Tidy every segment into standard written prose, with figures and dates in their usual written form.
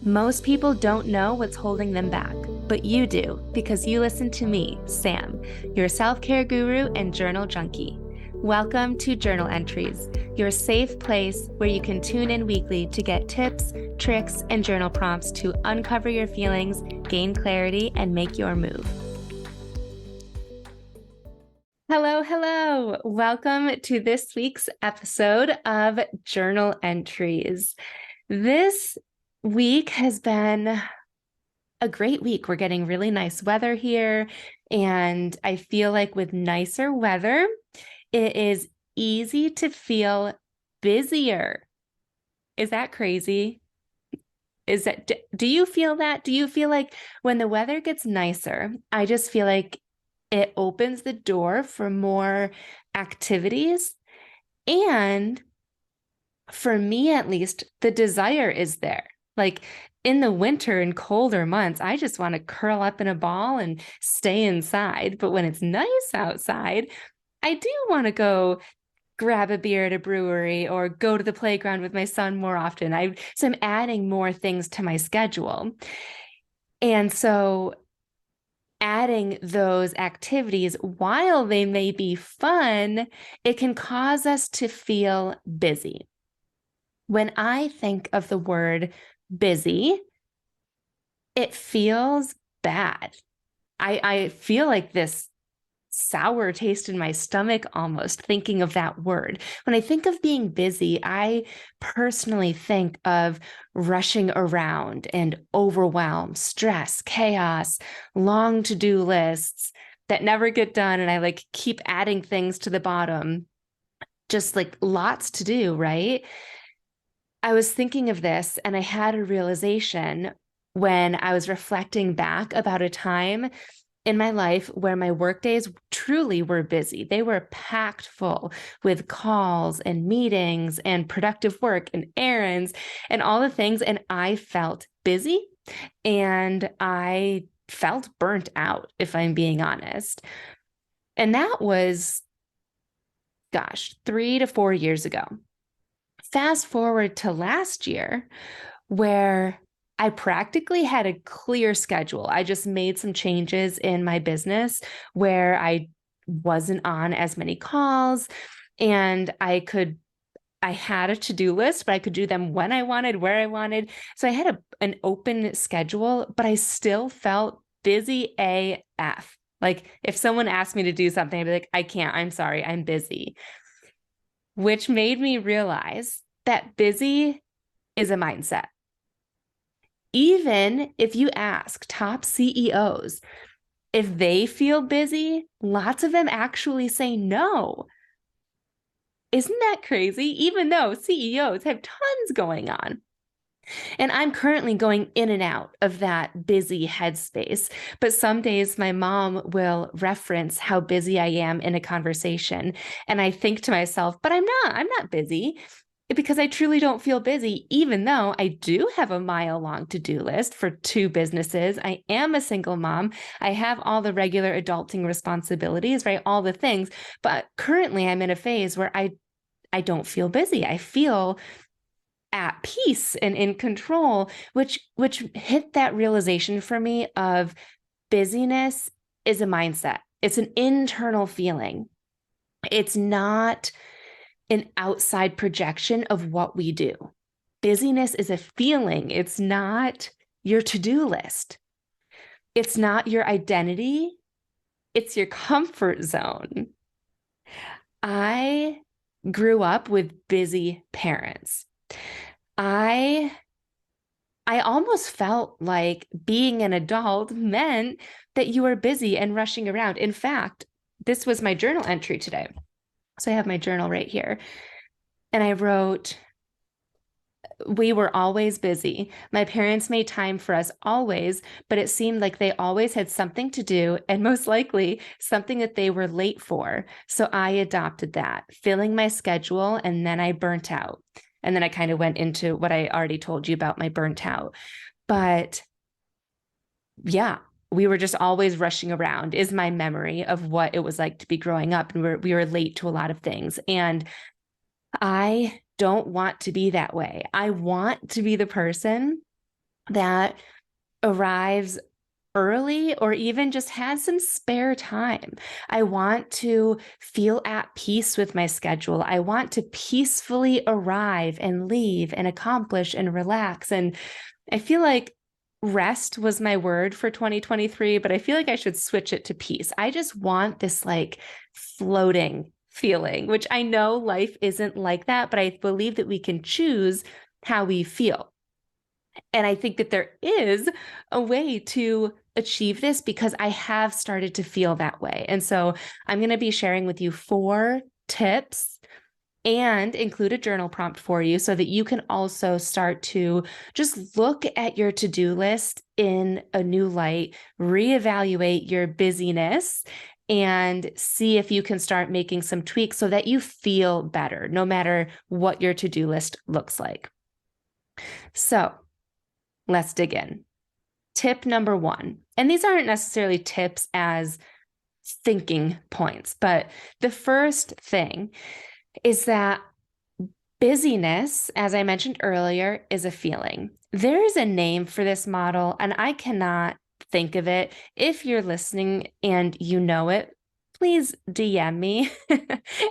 Most people don't know what's holding them back, but you do because you listen to me, Sam, your self-care guru and journal junkie. Welcome to Journal Entries, your safe place where you can tune in weekly to get tips, tricks, and journal prompts to uncover your feelings, gain clarity, and make your move. Hello, hello. Welcome to this week's episode of Journal Entries. This week has been a great week. We're getting really nice weather here, and I feel like with nicer weather, it is easy to feel busier. Is that crazy? Do you feel that? Do you feel like when the weather gets nicer, I just feel like it opens the door for more activities, and for me, at least, the desire is there. Like in the winter and colder months, I just want to curl up in a ball and stay inside. But when it's nice outside, I do want to go grab a beer at a brewery or go to the playground with my son more often. So I'm adding more things to my schedule. And so adding those activities, while they may be fun, it can cause us to feel busy. When I think of the word busy, it feels bad. I feel like this sour taste in my stomach almost thinking of that word. When I think of being busy, I personally think of rushing around and overwhelm, stress, chaos, long to-do lists that never get done. And I like keep adding things to the bottom, just like lots to do, right? I was thinking of this and I had a realization when I was reflecting back about a time in my life where my work days truly were busy. They were packed full with calls and meetings and productive work and errands and all the things. And I felt busy and I felt burnt out, if I'm being honest. And that was, 3 to 4 years ago. Fast forward to last year, where I practically had a clear schedule. I just made some changes in my business where I wasn't on as many calls, and I had a to-do list, but I could do them when I wanted, where I wanted. So I had an open schedule, but I still felt busy AF. Like if someone asked me to do something, I'd be like, I can't, I'm sorry, I'm busy. Which made me realize that busy is a mindset. Even if you ask top CEOs if they feel busy, lots of them actually say no. Isn't that crazy? Even though CEOs have tons going on. And I'm currently going in and out of that busy headspace. But some days my mom will reference how busy I am in a conversation. And I think to myself, but I'm not busy, because I truly don't feel busy, even though I do have a mile-long to-do list for 2 businesses. I am a single mom. I have all the regular adulting responsibilities, right? All the things. But currently I'm in a phase where I don't feel busy. I feel at peace and in control, which hit that realization for me of busyness is a mindset. It's an internal feeling. It's not an outside projection of what we do. Busyness is a feeling. It's not your to-do list. It's not your identity. It's your comfort zone. I grew up with busy parents. I almost felt like being an adult meant that you were busy and rushing around. In fact, this was my journal entry today. So I have my journal right here. And I wrote, we were always busy. My parents made time for us always, but it seemed like they always had something to do, and most likely something that they were late for. So I adopted that, filling my schedule, and then I burnt out. And then I kind of went into what I already told you about my burnt out. But yeah, we were just always rushing around is my memory of what it was like to be growing up. And we were late to a lot of things. And I don't want to be that way. I want to be the person that arrives early or even just has some spare time. I want to feel at peace with my schedule. I want to peacefully arrive and leave and accomplish and relax. And I feel like rest was my word for 2023, but I feel like I should switch it to peace. I just want this like floating feeling, which I know life isn't like that, but I believe that we can choose how we feel. And I think that there is a way to achieve this because I have started to feel that way. And so I'm going to be sharing with you 4 tips and include a journal prompt for you so that you can also start to just look at your to-do list in a new light, reevaluate your busyness, and see if you can start making some tweaks so that you feel better, no matter what your to-do list looks like. So let's dig in. Tip number 1, and these aren't necessarily tips as thinking points, but the first thing is that busyness, as I mentioned earlier, is a feeling. There is a name for this model, and I cannot think of it. If you're listening and you know it, please DM me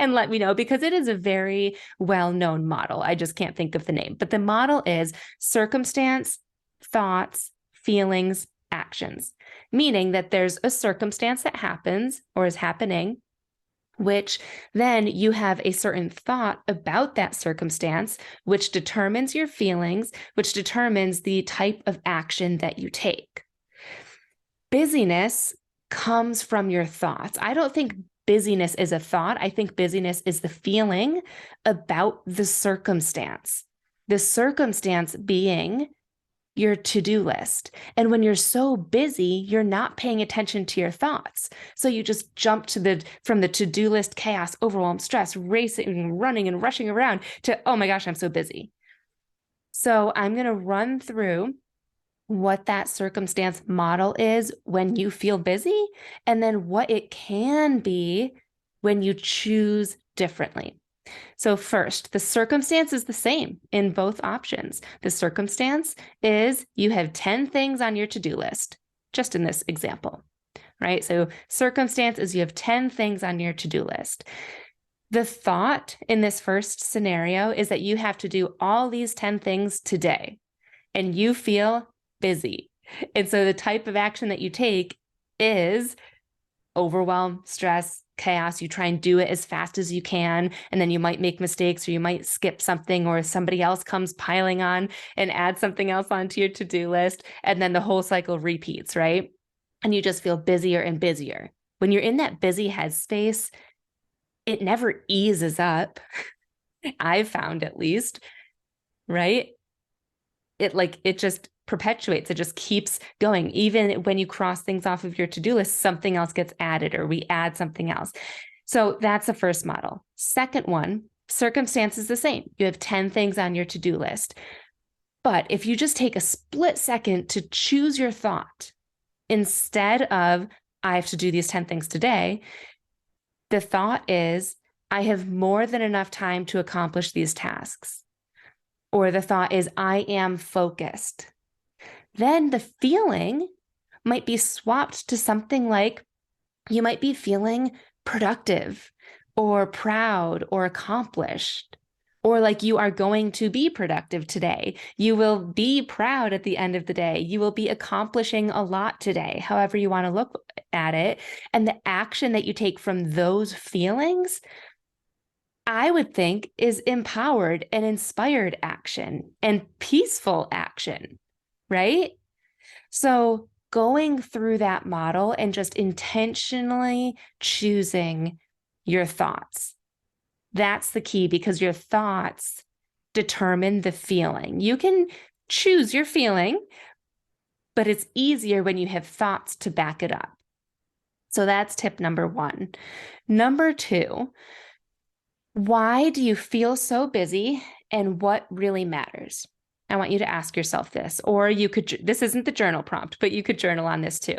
and let me know because it is a very well-known model. I just can't think of the name. But the model is circumstance, thoughts, feelings, actions, meaning that there's a circumstance that happens or is happening, which then you have a certain thought about that circumstance, which determines your feelings, which determines the type of action that you take. Busyness comes from your thoughts. I don't think busyness is a thought. I think busyness is the feeling about the circumstance being your to-do list. And when you're so busy, you're not paying attention to your thoughts. So you just jump from the to-do list chaos, overwhelm, stress, racing, running and rushing around to, oh my gosh, I'm so busy. So I'm going to run through what that circumstance model is when you feel busy, and then what it can be when you choose differently. So first, the circumstance is the same in both options. The circumstance is you have 10 things on your to-do list, just in this example, right? So circumstance is you have 10 things on your to-do list. The thought in this first scenario is that you have to do all these 10 things today, and you feel busy. And so the type of action that you take is overwhelm, stress, chaos. You try and do it as fast as you can, and then you might make mistakes or you might skip something or somebody else comes piling on and adds something else onto your to-do list. And then the whole cycle repeats, right? And you just feel busier and busier. When you're in that busy headspace, it never eases up. I've found at least, right? It just perpetuates. It just keeps going. Even when you cross things off of your to-do list, something else gets added or we add something else. So that's the first model. Second one, circumstance is the same. You have 10 things on your to-do list. But if you just take a split second to choose your thought, instead of, I have to do these 10 things today, the thought is, I have more than enough time to accomplish these tasks. Or the thought is, I am focused. Then the feeling might be swapped to something like, you might be feeling productive or proud or accomplished, or like you are going to be productive today. You will be proud at the end of the day. You will be accomplishing a lot today, however you want to look at it. And the action that you take from those feelings, I would think, is empowered and inspired action and peaceful action, right? So going through that model and just intentionally choosing your thoughts, that's the key, because your thoughts determine the feeling. You can choose your feeling, but it's easier when you have thoughts to back it up. So that's tip number 1. Number 2, why do you feel so busy and what really matters? I want you to ask yourself this, or you could, this isn't the journal prompt, but you could journal on this too.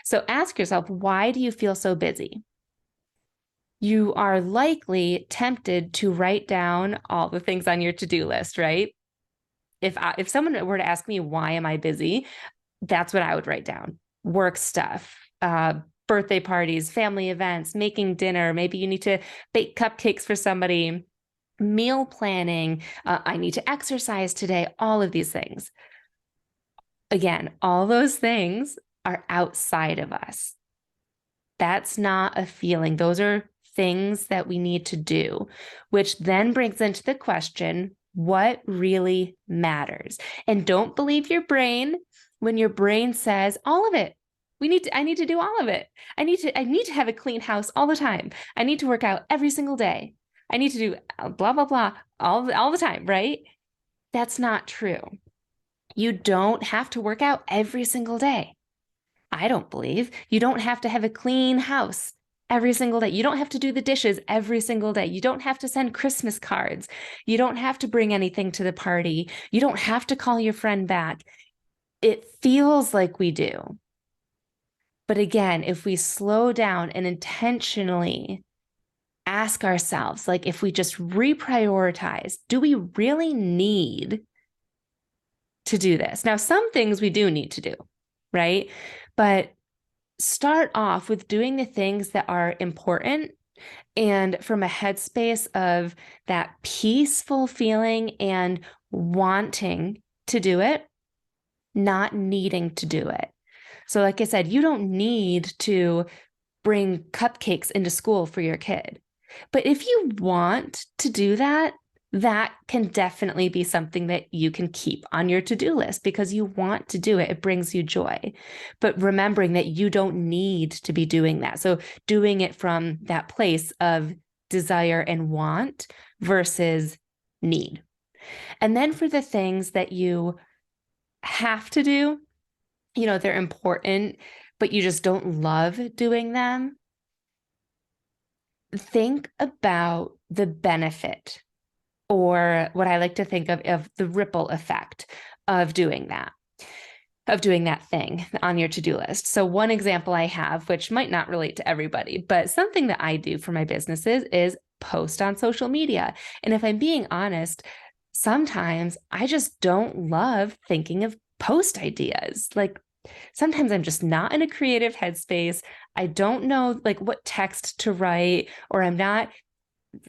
So ask yourself, why do you feel so busy? You are likely tempted to write down all the things on your to-do list, right? if someone were to ask me, why am I busy? That's what I would write down. Work stuff, birthday parties, family events, making dinner. Maybe you need to bake cupcakes for somebody, meal planning. I need to exercise today, all of these things. Again, all those things are outside of us. That's not a feeling. Those are things that we need to do, which then brings into the question, what really matters? And don't believe your brain when your brain says all of it. I need to do all of it. I need to have a clean house all the time. I need to work out every single day. I need to do blah, blah, blah all the time, right? That's not true. You don't have to work out every single day. I don't believe. You don't have to have a clean house every single day. You don't have to do the dishes every single day. You don't have to send Christmas cards. You don't have to bring anything to the party. You don't have to call your friend back. It feels like we do. But again, if we slow down and intentionally ask ourselves, like if we just reprioritize, do we really need to do this? Now, some things we do need to do, right? But start off with doing the things that are important and from a headspace of that peaceful feeling and wanting to do it, not needing to do it. So like I said, you don't need to bring cupcakes into school for your kid. But if you want to do that, that can definitely be something that you can keep on your to-do list because you want to do it. It brings you joy. But remembering that you don't need to be doing that. So doing it from that place of desire and want versus need. And then for the things that you have to do, they're important, but you just don't love doing them. Think about the benefit, or what I like to think of the ripple effect of doing that thing on your to-do list. So one example I have, which might not relate to everybody, but something that I do for my businesses is post on social media. And if I'm being honest, sometimes I just don't love thinking of post ideas. Like sometimes I'm just not in a creative headspace. I don't know like what text to write, or I'm not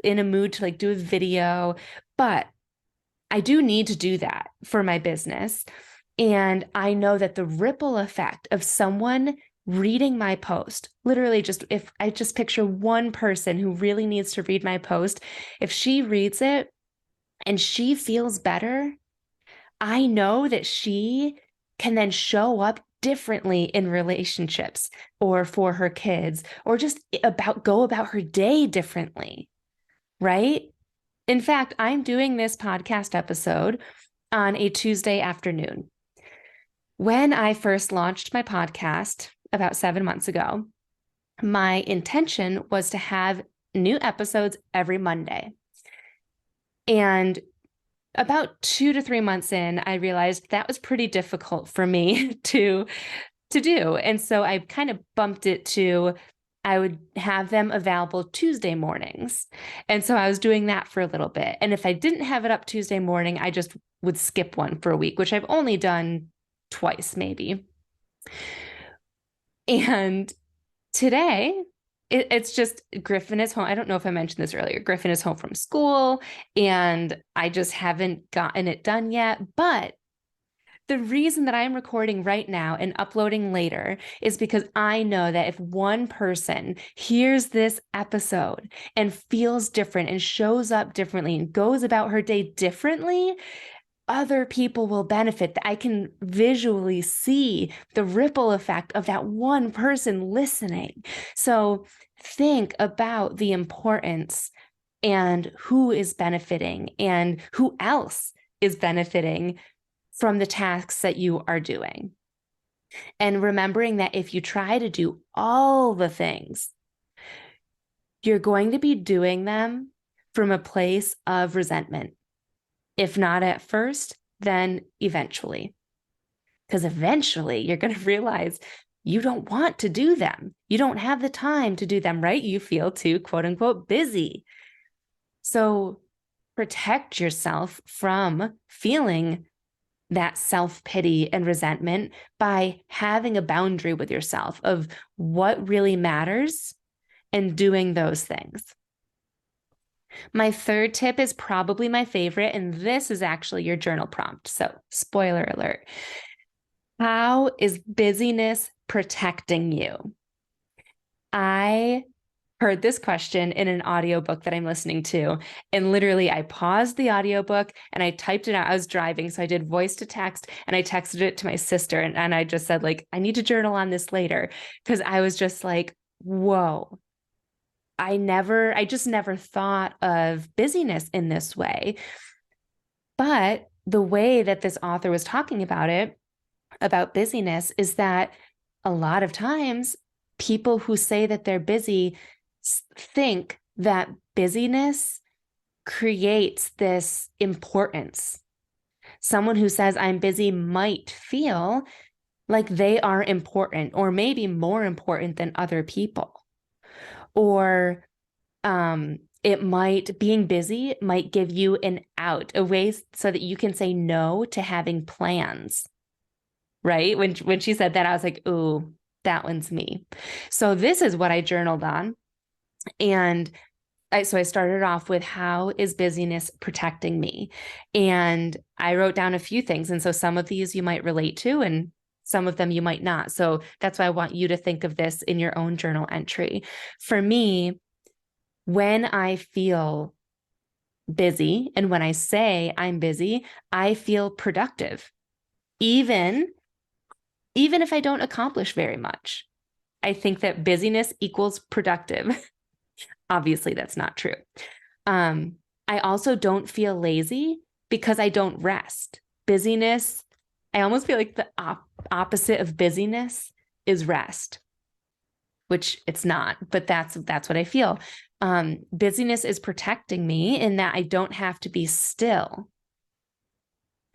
in a mood to like do a video, but I do need to do that for my business. And I know that the ripple effect of someone reading my post, literally just if I just picture one person who really needs to read my post, if she reads it and she feels better, I know that she can then show up differently in relationships or for her kids, or just go about her day differently, right? In fact, I'm doing this podcast episode on a Tuesday afternoon. When I first launched my podcast about 7 months ago, my intention was to have new episodes every Monday. And about 2 to 3 months in, I realized that was pretty difficult for me to do. And so I kind of bumped it to, I would have them available Tuesday mornings. And so I was doing that for a little bit. And if I didn't have it up Tuesday morning, I just would skip one for a week, which I've only done twice maybe. And today, it's just Griffin is home. I don't know if I mentioned this earlier. Griffin is home from school and I just haven't gotten it done yet. But the reason that I'm recording right now and uploading later is because I know that if one person hears this episode and feels different and shows up differently and goes about her day differently, other people will benefit. I can visually see the ripple effect of that one person listening. So think about the importance and who is benefiting and who else is benefiting from the tasks that you are doing. And remembering that if you try to do all the things, you're going to be doing them from a place of resentment. If not at first, then eventually. Because eventually you're going to realize you don't want to do them. You don't have the time to do them, right? You feel too, quote unquote, busy. So protect yourself from feeling that self-pity and resentment by having a boundary with yourself of what really matters and doing those things. My third tip is probably my favorite, and this is actually your journal prompt. So, spoiler alert. How is busyness protecting you? I heard this question in an audiobook that I'm listening to. And literally, I paused the audiobook and I typed it out. I was driving, so I did voice to text and I texted it to my sister. And I just said, like, I need to journal on this later. Because I was just like, whoa. I just never thought of busyness in this way. But the way that this author was talking about it, about busyness, is that a lot of times people who say that they're busy think that busyness creates this importance. Someone who says, I'm busy, might feel like they are important or maybe more important than other people. Or being busy might give you an out, a way so that you can say no to having plans. Right? When she said that, I was like, ooh, that one's me. So this is what I journaled on. And so I started off with, how is busyness protecting me? And I wrote down a few things. And so some of these you might relate to, and some of them you might not. So that's why I want you to think of this in your own journal entry. For me, when I feel busy and when I say I'm busy, I feel productive, even if I don't accomplish very much. I think that busyness equals productive. Obviously, that's not true. I also don't feel lazy because I don't rest. Busyness, I almost feel like the opposite of busyness is rest, which it's not, but that's what I feel. Busyness is protecting me in that I don't have to be still.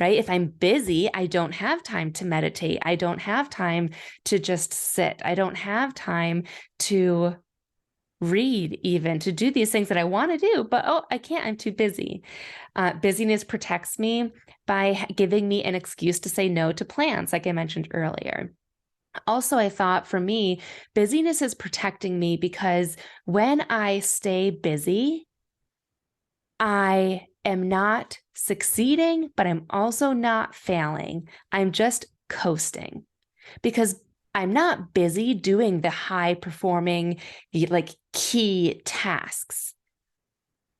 Right? If I'm busy, I don't have time to meditate. I don't have time to just sit. I don't have time to read, even to do these things that I want to do, but I can't, I'm too busy. Busyness protects me by giving me an excuse to say no to plans, like I mentioned earlier. Also, I thought for me, busyness is protecting me because when I stay busy, I am not succeeding, but I'm also not failing. I'm just coasting because I'm not busy doing the high performing, like, key tasks,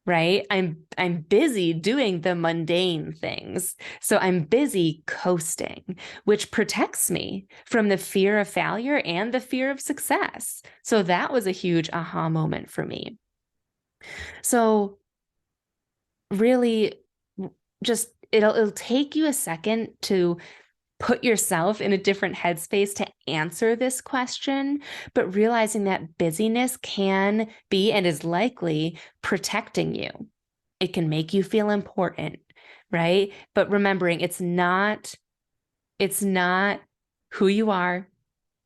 right? I'm busy doing the mundane things. So I'm busy coasting, which protects me from the fear of failure and the fear of success. So that was a huge aha moment for me. So really, just it'll take you a second to put yourself in a different headspace to answer this question, but realizing that busyness can be and is likely protecting you. It can make you feel important, right? But remembering it's not who you are.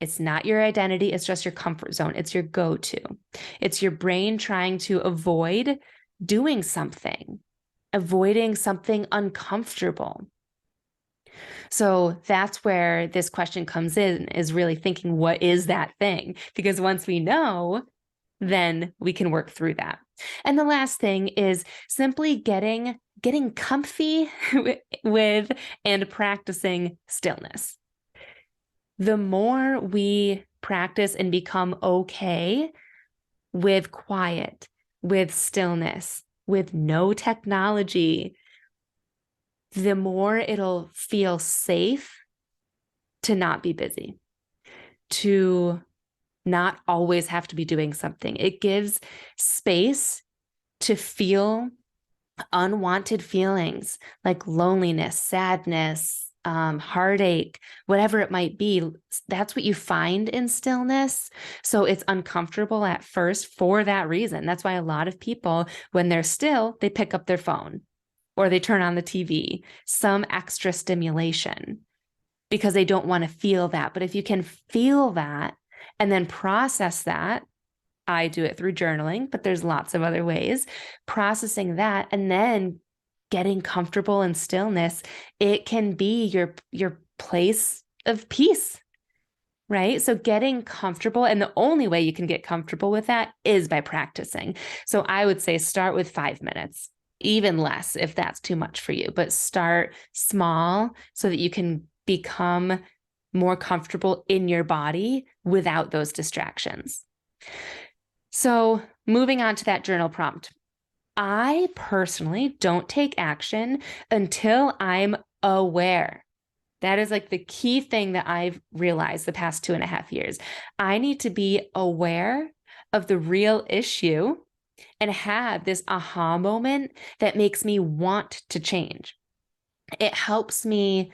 It's not your identity. It's just your comfort zone. It's your go-to. It's your brain trying to avoid doing something, avoiding something uncomfortable. So that's where this question comes in, is really thinking, what is that thing? Because once we know, then we can work through that. And the last thing is simply getting comfy with and practicing stillness. The more we practice and become okay with quiet, with stillness, with no technology, the more it'll feel safe to not be busy, to not always have to be doing something. It gives space to feel unwanted feelings like loneliness, sadness, heartache, whatever it might be. That's what you find in stillness. So it's uncomfortable at first for that reason. That's why a lot of people, when they're still, they pick up their phone or they turn on the TV, some extra stimulation, because they don't want to feel that. But if you can feel that and then process that, I do it through journaling, but there's lots of other ways, processing that and then getting comfortable in stillness, it can be your place of peace, right? So getting comfortable, and the only way you can get comfortable with that is by practicing. So I would say start with 5 minutes, even less if that's too much for you, but start small so that you can become more comfortable in your body without those distractions. So moving on to that journal prompt. I personally don't take action until I'm aware. That is like the key thing that I've realized the past 2.5 years. I need to be aware of the real issue and have this aha moment that makes me want to change. It helps me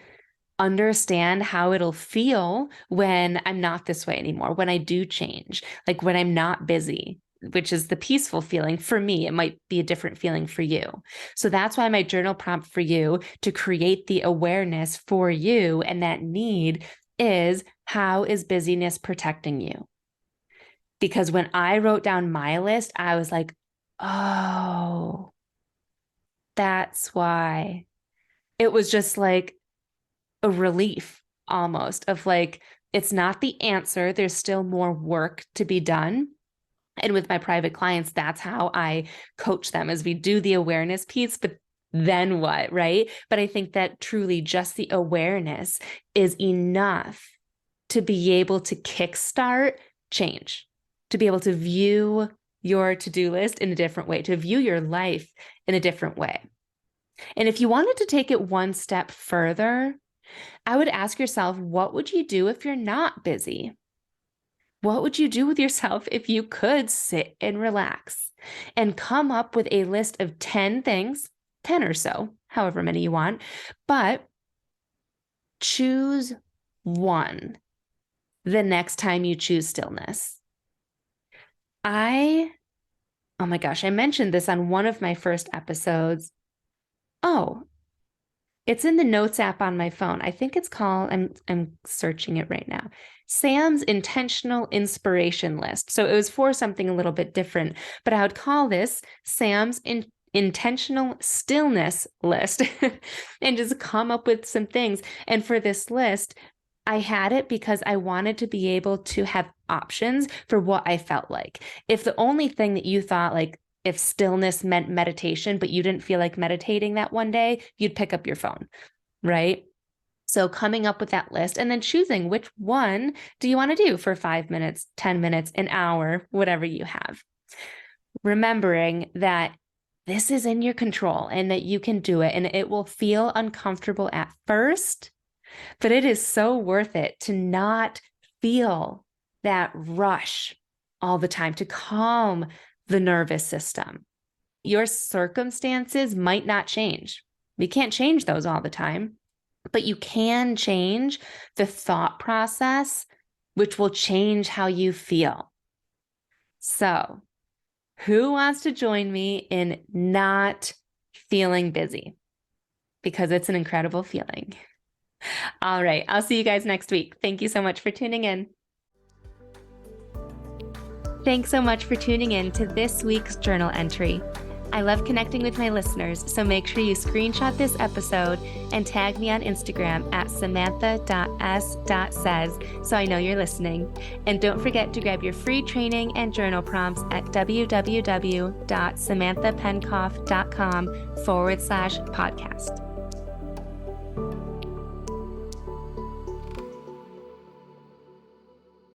understand how it'll feel when I'm not this way anymore, when I do change, like when I'm not busy, which is the peaceful feeling for me. It might be a different feeling for you. So that's why my journal prompt for you to create the awareness for you and that need is, how is busyness protecting you? Because when I wrote down my list, I was like, oh, that's why. It was just like a relief almost of like, it's not the answer. There's still more work to be done. And with my private clients, that's how I coach them, as we do the awareness piece, but then what, right? But I think that truly just the awareness is enough to be able to kickstart change, to be able to view your to-do list in a different way, to view your life in a different way. And if you wanted to take it one step further, I would ask yourself, what would you do if you're not busy? What would you do with yourself if you could sit and relax and come up with a list of 10 things, 10 or so, however many you want, but choose one the next time you choose stillness. Oh my gosh, I mentioned this on one of my first episodes. Oh, it's in the notes app on my phone. I think it's called, I'm searching it right now, Sam's Intentional Inspiration List. So it was for something a little bit different, but I would call this Sam's Intentional Stillness List and just come up with some things. And for this list, I had it because I wanted to be able to have options for what I felt like. If the only thing that you thought, like, if stillness meant meditation, but you didn't feel like meditating that one day, you'd pick up your phone, right? So coming up with that list and then choosing which one do you want to do for 5 minutes, 10 minutes, an hour, whatever you have. Remembering that this is in your control and that you can do it, and it will feel uncomfortable at first, but it is so worth it to not feel that rush all the time, to calm the nervous system. Your circumstances might not change. We can't change those all the time, but you can change the thought process, which will change how you feel. So, who wants to join me in not feeling busy? Because it's an incredible feeling. All right, I'll see you guys next week. Thank you so much for tuning in. Thanks so much for tuning in to this week's journal entry. I love connecting with my listeners, so make sure you screenshot this episode and tag me on Instagram at samantha.s.says so I know you're listening. And don't forget to grab your free training and journal prompts at www.samanthapenkoff.com/podcast.